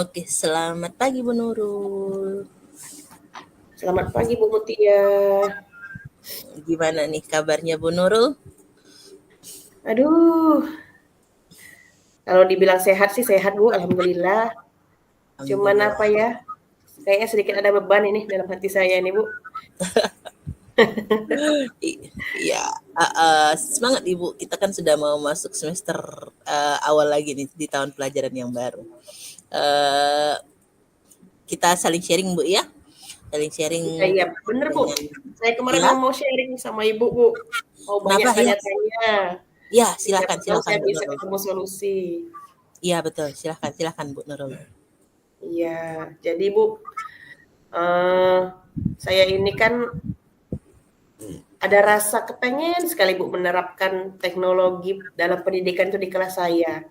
Oke, selamat pagi Bu Nurul. Selamat pagi Bu Mutia. Gimana nih kabarnya Bu Nurul? Aduh, kalau dibilang sehat sih sehat Bu, alhamdulillah. Cuman Alhamdulillah. apa ya, kayaknya sedikit ada beban ini dalam hati saya nih Bu. Iya, semangat Ibu. Kita kan sudah mau masuk semester awal lagi nih di tahun pelajaran yang baru. Eh, kita saling sharing Bu ya, saling sharing Iya, iya, bener Bu. dengan Saya kemarin ya. mau sharing sama Ibu Bu. Mau banyak Kenapa ya? tanya-tanya. Ya, Siapa silakan tahu silakan saya Bu bisa Nurul. ketemu solusi. Iya betul, silakan silakan Bu Nurul. Iya, jadi Bu, eh, saya ini kan ada rasa kepengen sekali Bu menerapkan teknologi dalam pendidikan itu di kelas saya.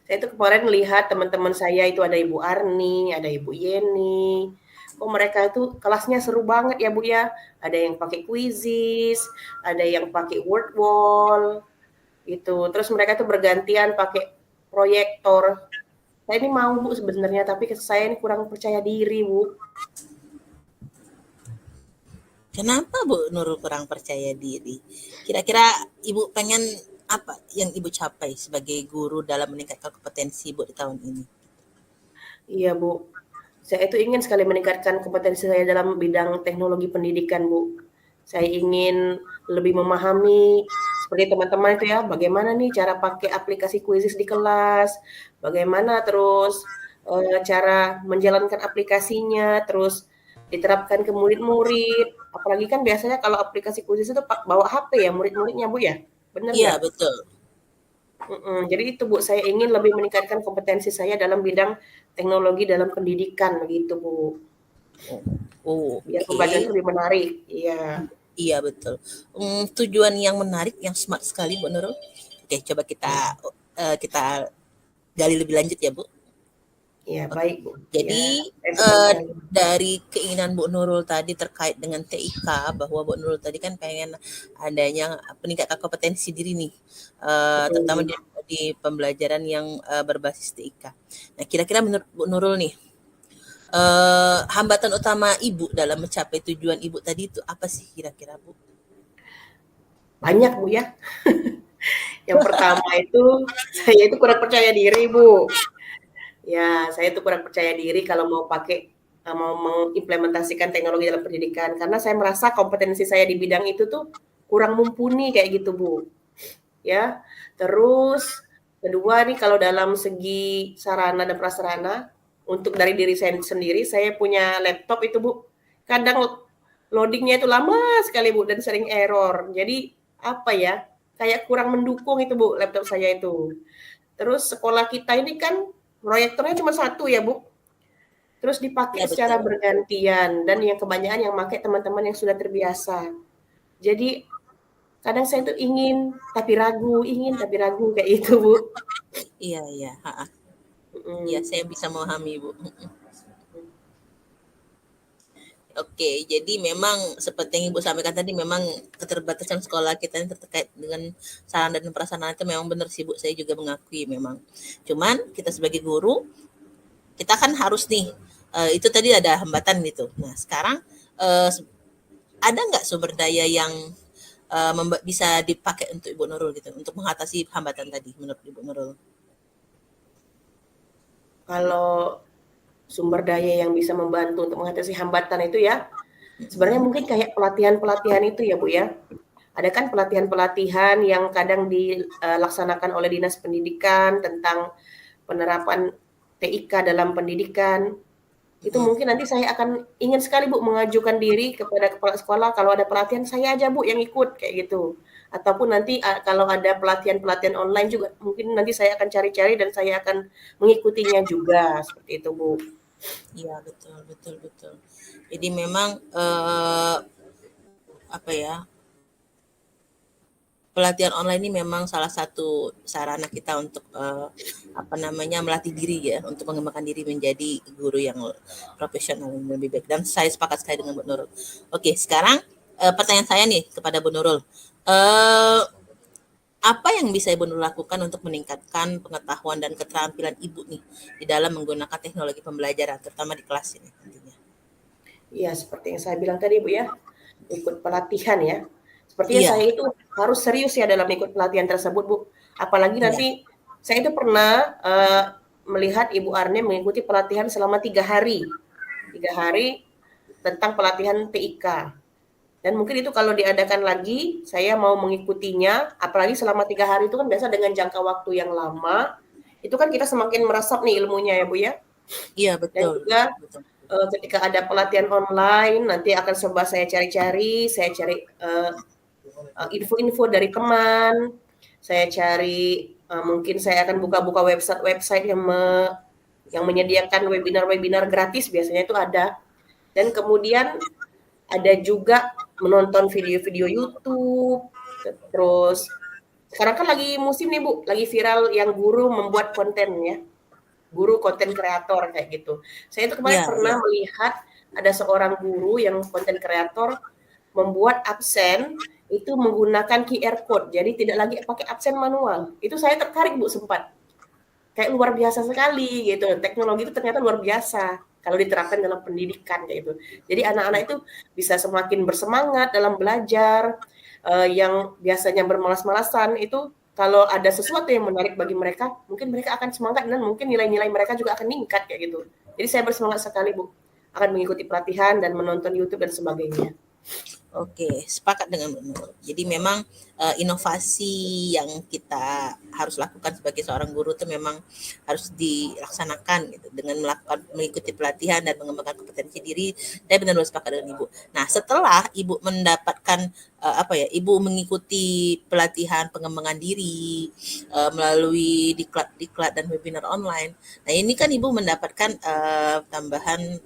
Saya tuh kemarin melihat teman-teman saya itu ada Ibu Arni, ada Ibu Yeni. Oh mereka itu kelasnya seru banget ya Bu ya. Ada yang pakai Quizizz, ada yang pakai word wall gitu. Terus mereka tuh bergantian pakai proyektor. Saya ini mau Bu sebenarnya, tapi saya ini kurang percaya diri Bu. Kenapa Bu Nurul kurang percaya diri? Kira-kira Ibu pengen apa yang Ibu capai sebagai guru dalam meningkatkan kompetensi Ibu di tahun ini? Iya Bu, saya itu ingin sekali meningkatkan kompetensi saya dalam bidang teknologi pendidikan, Bu. Saya ingin lebih memahami seperti teman-teman itu ya, bagaimana nih cara pakai aplikasi Quizizz di kelas, bagaimana terus cara menjalankan aplikasinya, terus diterapkan ke murid-murid. Apalagi kan biasanya kalau aplikasi Quizizz itu bawa HP ya murid-muridnya, Bu ya, bener Iya nggak? betul. Jadi itu Bu, saya ingin lebih meningkatkan kompetensi saya dalam bidang teknologi dalam pendidikan begitu Bu, Oh, biar oke. pembelajaran itu lebih menarik. Iya, Iya betul. Tujuan yang menarik, yang smart sekali Bu Nurul. Oke, coba kita gali lebih lanjut ya Bu. iya baik Bu. Iya, Jadi saya suka sekali. dari keinginan Bu Nurul tadi terkait dengan TIK, bahwa Bu Nurul tadi kan pengen adanya peningkatan kompetensi diri nih, terutama Mhm. di pembelajaran yang berbasis TIK. Nah, kira-kira menurut Bu Nurul nih, hambatan utama Ibu dalam mencapai tujuan Ibu tadi itu apa sih kira-kira Bu? Banyak Bu ya. Yang pertama itu, saya itu kurang percaya diri Bu. Ya, saya itu kurang percaya diri kalau mau pakai mau mengimplementasikan teknologi dalam pendidikan, karena saya merasa kompetensi saya di bidang itu tuh kurang mumpuni kayak gitu Bu. Ya. Terus kedua nih kalau dalam segi sarana dan prasarana, untuk dari diri saya sendiri, saya punya laptop itu Bu, kadang loading-nya itu lama sekali Bu dan sering error. Jadi apa ya, kayak kurang mendukung itu Bu laptop saya itu. Terus sekolah kita ini kan proyektornya cuma satu ya Bu, terus dipakai Ya secara betul. bergantian dan yang kebanyakan yang pakai teman-teman yang sudah terbiasa. Jadi kadang saya tuh ingin tapi ragu kayak itu, Bu. Iya iya, heeh. Iya, Mhm. saya bisa memahami, Bu. Oke, jadi memang seperti yang Ibu sampaikan tadi, memang keterbatasan sekolah kita ini terkait dengan sarana dan prasarana itu memang benar sih, Bu. Saya juga mengakui memang. Cuman kita sebagai guru, kita kan harus nih, itu tadi ada hambatan gitu. Nah, sekarang eh, ada nggak sumber daya yang bisa dipakai untuk Ibu Nurul gitu, untuk mengatasi hambatan tadi menurut Ibu Nurul? Kalau sumber daya yang bisa membantu untuk mengatasi hambatan itu ya, sebenarnya Mm-mm. mungkin kayak pelatihan-pelatihan itu ya, Bu, ya. Ada kan pelatihan-pelatihan yang kadang dilaksanakan oleh Dinas Pendidikan tentang penerapan TIK dalam pendidikan. Itu Mm-mm. mungkin nanti saya akan ingin sekali Bu mengajukan diri kepada kepala sekolah kalau ada pelatihan saya aja Bu yang ikut kayak gitu. Ataupun nanti kalau ada pelatihan-pelatihan online juga mungkin nanti saya akan cari-cari dan saya akan mengikutinya juga seperti itu Bu. Iya betul betul betul. Jadi memang apa ya, pelatihan online ini memang salah satu sarana kita untuk apa namanya, melatih diri ya, untuk mengembangkan diri menjadi guru yang profesional dan lebih baik. Dan saya sepakat sekali dengan Bu Nurul. Oke, sekarang pertanyaan saya nih kepada Bu Nurul. Eh Apa yang bisa Ibu Nur lakukan untuk meningkatkan pengetahuan dan keterampilan Ibu nih di dalam menggunakan teknologi pembelajaran, terutama di kelas ini nantinya? Iya, seperti yang saya bilang tadi Bu ya, ikut pelatihan ya. Sepertinya Iya, saya itu harus serius ya dalam ikut pelatihan tersebut Bu. Apalagi iya, nanti saya itu pernah melihat Ibu Arne mengikuti pelatihan selama 3 hari. 3 hari tentang pelatihan TIK. Dan mungkin itu kalau diadakan lagi, saya mau mengikutinya, apalagi selama 3 hari itu kan biasa dengan jangka waktu yang lama, itu kan kita semakin meresap nih ilmunya ya Bu ya. iya Dan betul, juga betul. ketika ada pelatihan online, nanti akan coba saya cari-cari, saya cari info-info dari teman, saya cari mungkin saya akan buka-buka website-website yang menyediakan webinar-webinar gratis biasanya itu ada. Dan kemudian ada juga menonton video-video YouTube, terus sekarang kan lagi musim nih Bu, lagi viral yang guru membuat konten ya, guru konten kreator kayak gitu. Saya itu kemarin Iya, pernah iya. melihat ada seorang guru yang konten kreator membuat absen itu menggunakan QR code, jadi tidak lagi pakai absen manual. Itu saya tertarik Bu sempat. Kayak luar biasa sekali gitu. Teknologi itu ternyata luar biasa kalau diterapkan dalam pendidikan kayak gitu. Jadi anak-anak itu bisa semakin bersemangat dalam belajar, yang biasanya bermalas-malasan itu kalau ada sesuatu yang menarik bagi mereka, mungkin mereka akan semangat dan mungkin nilai-nilai mereka juga akan meningkat kayak gitu. Jadi saya bersemangat sekali Bu, akan mengikuti pelatihan dan menonton YouTube dan sebagainya. Oke, sepakat dengan Nur. Jadi memang inovasi yang kita harus lakukan sebagai seorang guru itu memang harus dilaksanakan gitu dengan mengikuti pelatihan dan mengembangkan kompetensi diri. Saya benar-benar sepakat dengan Ibu. Nah, setelah Ibu mendapatkan Ibu mengikuti pelatihan pengembangan diri melalui diklat dan webinar online. Nah, ini kan Ibu mendapatkan tambahan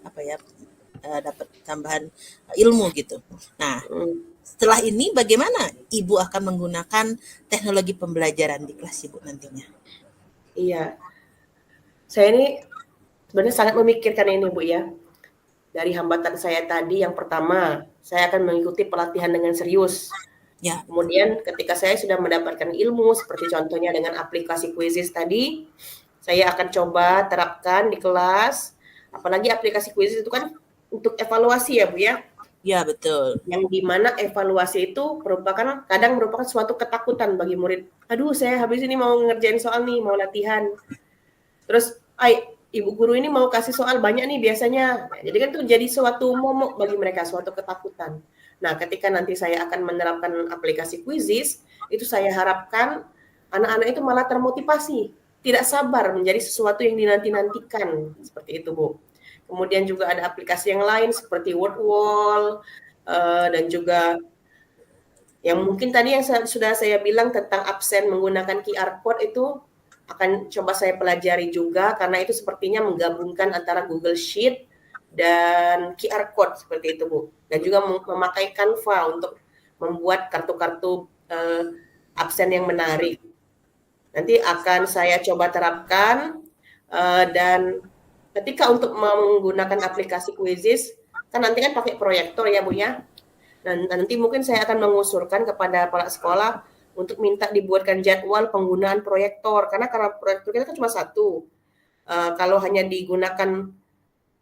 dapat tambahan ilmu gitu. Nah, Mhm, setelah ini bagaimana Ibu akan menggunakan teknologi pembelajaran di kelas Ibu nantinya? iya. Saya ini sebenarnya sangat memikirkan ini Bu ya. Dari hambatan saya tadi yang pertama, saya akan mengikuti pelatihan dengan serius. Ya, Kemudian ketika saya sudah mendapatkan ilmu seperti contohnya dengan aplikasi Quizizz tadi, saya akan coba terapkan di kelas. Apalagi aplikasi Quizizz itu kan untuk evaluasi ya Bu ya, ya betul. yang di mana evaluasi itu kadang merupakan suatu ketakutan bagi murid. Aduh, saya habis ini mau ngerjain soal nih, mau latihan. Terus, ibu guru ini mau kasih soal banyak nih biasanya. Nah, jadi kan itu jadi suatu momok bagi mereka, suatu ketakutan. Nah, ketika nanti saya akan menerapkan aplikasi Quizizz, itu saya harapkan anak-anak itu malah termotivasi, tidak sabar menjadi sesuatu yang dinanti-nantikan, seperti itu, Bu. Kemudian juga ada aplikasi yang lain seperti Wordwall, dan juga yang mungkin tadi yang sudah saya bilang tentang absen menggunakan QR code itu akan coba saya pelajari juga karena itu sepertinya menggabungkan antara Google Sheet dan QR code seperti itu Bu. Dan juga memakai Canva untuk membuat kartu-kartu absen yang menarik. Nanti akan saya coba terapkan dan ketika untuk menggunakan aplikasi Quizizz kan nanti kan pakai proyektor ya Bu ya. Dan nanti mungkin saya akan mengusulkan kepada kepala sekolah untuk minta dibuatkan jadwal penggunaan proyektor karena proyektor kita kan cuma satu. Kalau hanya digunakan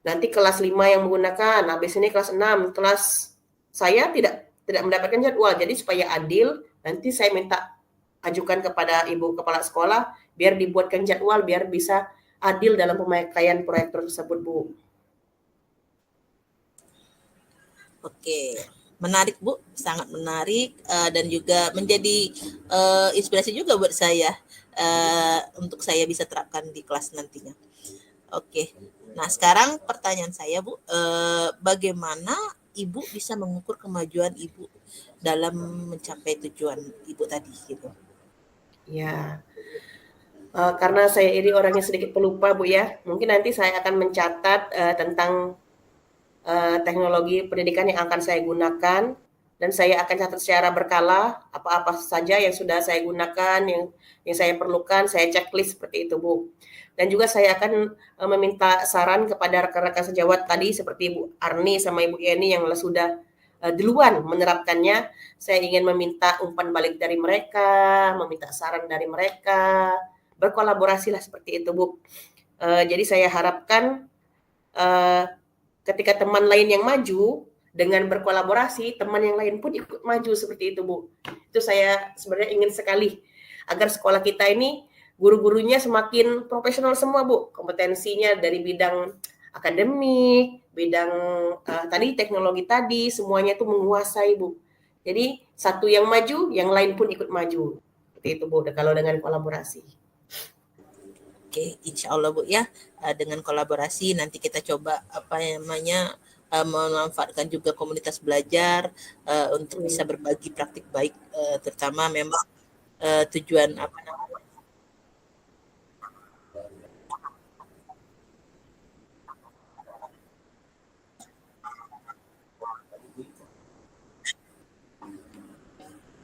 nanti kelas 5 yang menggunakan, habis ini kelas 6, kelas saya tidak mendapatkan jadwal. Jadi supaya adil, nanti saya minta ajukan kepada Ibu kepala sekolah biar dibuatkan jadwal biar bisa adil dalam pemakaian proyektor tersebut, Bu. Oke. Menarik Bu, sangat menarik dan juga menjadi inspirasi juga buat saya untuk saya bisa terapkan di kelas nantinya. Oke. Nah, sekarang pertanyaan saya Bu, bagaimana Ibu bisa mengukur kemajuan Ibu dalam mencapai tujuan Ibu tadi gitu? Ya, karena saya ini orangnya sedikit pelupa Bu ya, mungkin nanti saya akan mencatat tentang teknologi pendidikan yang akan saya gunakan dan saya akan catat secara berkala apa-apa saja yang sudah saya gunakan, yang saya perlukan, saya checklist seperti itu Bu. Dan juga saya akan meminta saran kepada rekan-rekan sejawat tadi seperti Ibu Arni sama Ibu Yeni yang sudah duluan menerapkannya. Saya ingin meminta umpan balik dari mereka, meminta saran dari mereka, berkolaborasilah seperti itu, Bu. Jadi saya harapkan ketika teman lain yang maju, dengan berkolaborasi, teman yang lain pun ikut maju seperti itu, Bu. Itu saya sebenarnya ingin sekali agar sekolah kita ini guru-gurunya semakin profesional semua, Bu. Kompetensinya dari bidang akademik, bidang tadi teknologi tadi, semuanya itu menguasai, Bu. Jadi satu yang maju, yang lain pun ikut maju. Seperti itu, Bu, kalau dengan kolaborasi. Oke, insya Allah Bu ya, dengan kolaborasi nanti kita coba memanfaatkan juga komunitas belajar untuk bisa berbagi praktik baik, terutama memang tujuan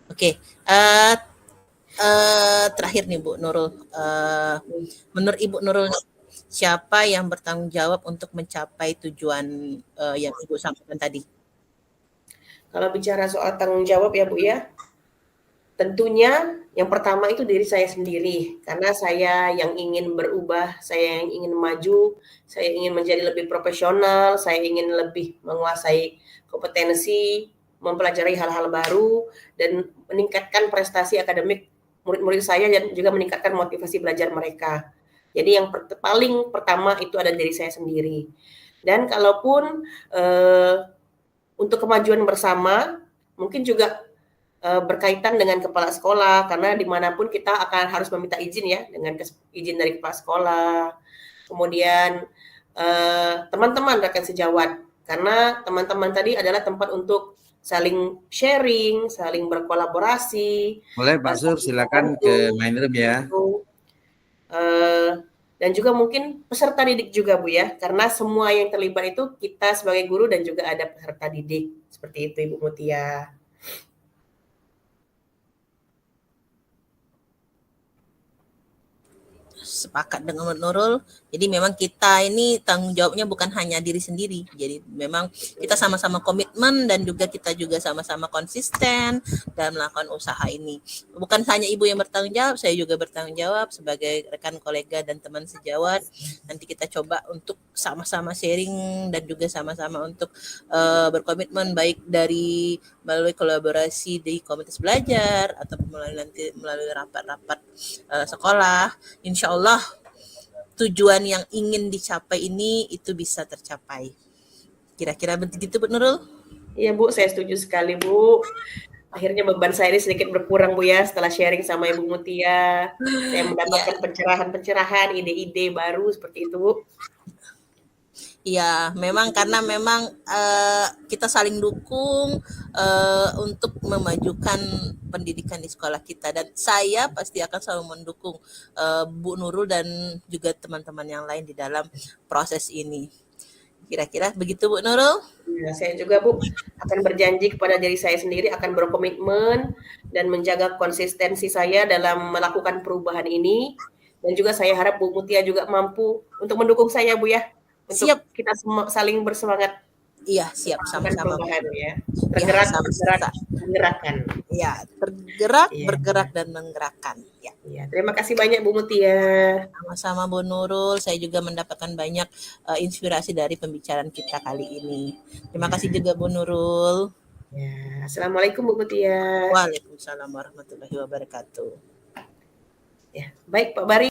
Oke, terakhir nih Bu Nurul, menurut Ibu Nurul siapa yang bertanggung jawab untuk mencapai tujuan yang Ibu sampaikan tadi? Kalau bicara soal tanggung jawab ya Bu ya, tentunya yang pertama itu diri saya sendiri, karena saya yang ingin berubah, saya yang ingin maju, saya ingin menjadi lebih profesional, saya ingin lebih menguasai kompetensi, mempelajari hal-hal baru, dan meningkatkan prestasi akademik murid-murid saya dan juga meningkatkan motivasi belajar mereka. Jadi yang paling pertama itu ada diri saya sendiri. Dan kalaupun untuk kemajuan bersama, mungkin juga berkaitan dengan kepala sekolah, karena dimanapun kita akan harus meminta izin ya, dengan izin dari kepala sekolah. Kemudian teman-teman rekan sejawat, karena teman-teman tadi adalah tempat untuk saling sharing, saling berkolaborasi. Boleh Pak Sur, silakan ke main room ya. Dan juga mungkin peserta didik juga Bu ya, karena semua yang terlibat itu kita sebagai guru dan juga ada peserta didik. Seperti itu Ibu Mutia. Sepakat dengan Nurul. Jadi memang kita ini tanggung jawabnya bukan hanya diri sendiri. Jadi memang kita sama-sama komitmen dan juga kita juga sama-sama konsisten dalam melakukan usaha ini. Bukan hanya Ibu yang bertanggung jawab, saya juga bertanggung jawab sebagai rekan kolega dan teman sejawat. Nanti kita coba untuk sama-sama sharing dan juga sama-sama untuk berkomitmen baik dari melalui kolaborasi di komunitas belajar atau melalui rapat-rapat sekolah. Insya Allah tujuan yang ingin dicapai ini itu bisa tercapai. Kira-kira begitu Bu Nurul? Iya Bu, saya setuju sekali Bu. Akhirnya beban saya ini sedikit berkurang Bu ya setelah sharing sama Ibu Mutia. Saya mendapatkan pencerahan-pencerahan, ide-ide baru seperti itu Bu. Ya, memang karena memang kita saling dukung untuk memajukan pendidikan di sekolah kita, dan saya pasti akan selalu mendukung Bu Nurul dan juga teman-teman yang lain di dalam proses ini. Kira-kira begitu Bu Nurul? Ya, saya juga Bu akan berjanji kepada diri saya sendiri akan berkomitmen dan menjaga konsistensi saya dalam melakukan perubahan ini, dan juga saya harap Bu Mutia juga mampu untuk mendukung saya Bu ya. Untuk siap, kita semua saling bersemangat. Iya, siap sama-sama ya. Tergerak, ya, menggerakkan. Ya, tergerak, ya. Bergerak dan menggerakkan. Ya. Ya, terima kasih banyak Bu Mutia. Sama-sama Bu Nurul, saya juga mendapatkan banyak inspirasi dari pembicaraan kita kali ini. Terima kasih juga Bu Nurul. Ya, Assalamualaikum Bu Mutia. Waalaikumsalam warahmatullahi wabarakatuh. Ya, baik Pak Bari.